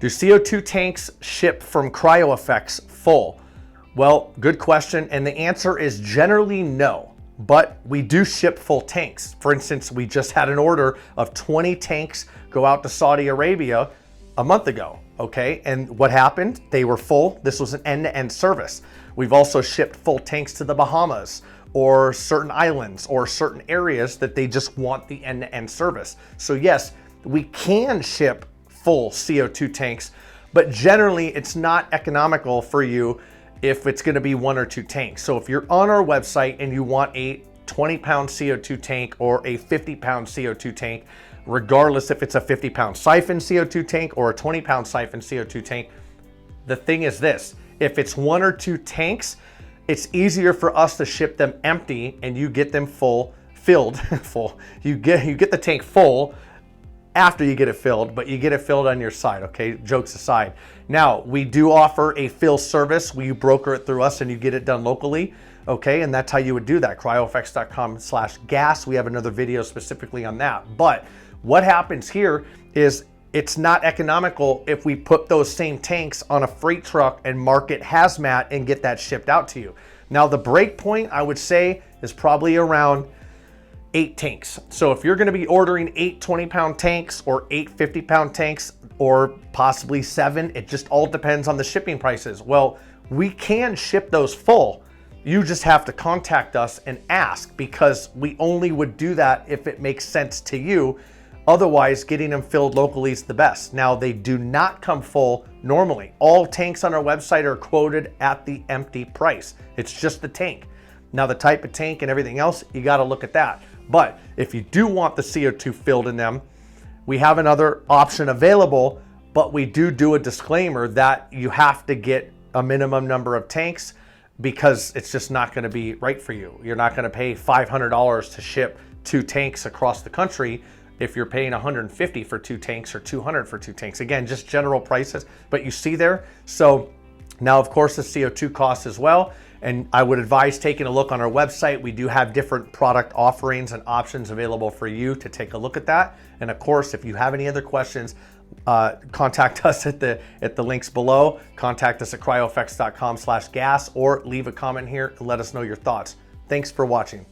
Do CO2 tanks ship from CryoFX full? Well, good question. And the answer is generally no, but we do ship full tanks. For instance, we just had an order of 20 tanks go out to Saudi Arabia a month ago, okay? And what happened? They were full. This was an end-to-end service. We've also shipped full tanks to the Bahamas or certain islands or certain areas that they just want the end-to-end service. So yes, we can ship full CO2 tanks, but generally it's not economical for you if it's gonna be 1 or 2 tanks. So if you're on our website and you want a 20-pound CO2 tank or a 50-pound CO2 tank, regardless if it's a 50-pound siphon CO2 tank or a 20-pound siphon CO2 tank, the thing is this: if it's 1 or 2 tanks, it's easier for us to ship them empty and you get them filled. You get the tank full after you get it filled, but you get it filled on your side, okay? Jokes aside. Now, we do offer a fill service where you broker it through us and you get it done locally, okay? And that's how you would do that, cryofx.com/gas. We have another video specifically on that. But what happens here is it's not economical if we put those same tanks on a freight truck and mark it hazmat and get that shipped out to you. Now, the break point, I would say, is probably around 8 tanks. So if you're gonna be ordering 8 20-pound tanks or 8 50-pound tanks or possibly 7, it just all depends on the shipping prices. Well, we can ship those full. You just have to contact us and ask, because we only would do that if it makes sense to you. Otherwise, getting them filled locally is the best. Now, they do not come full normally. All tanks on our website are quoted at the empty price. It's just the tank. Now, the type of tank and everything else, you gotta look at that. But if you do want the CO2 filled in them, we have another option available, but we do a disclaimer that you have to get a minimum number of tanks because it's just not gonna be right for you. You're not gonna pay $500 to ship 2 tanks across the country if you're paying $150 for 2 tanks or $200 for 2 tanks. Again, just general prices, but you see there. So now, of course, the CO2 costs as well. And I would advise taking a look on our website. We do have different product offerings and options available for you to take a look at that. And of course, if you have any other questions, contact us at the links below. Contact us at cryofx.com/gas or leave a comment here and let us know your thoughts. Thanks for watching.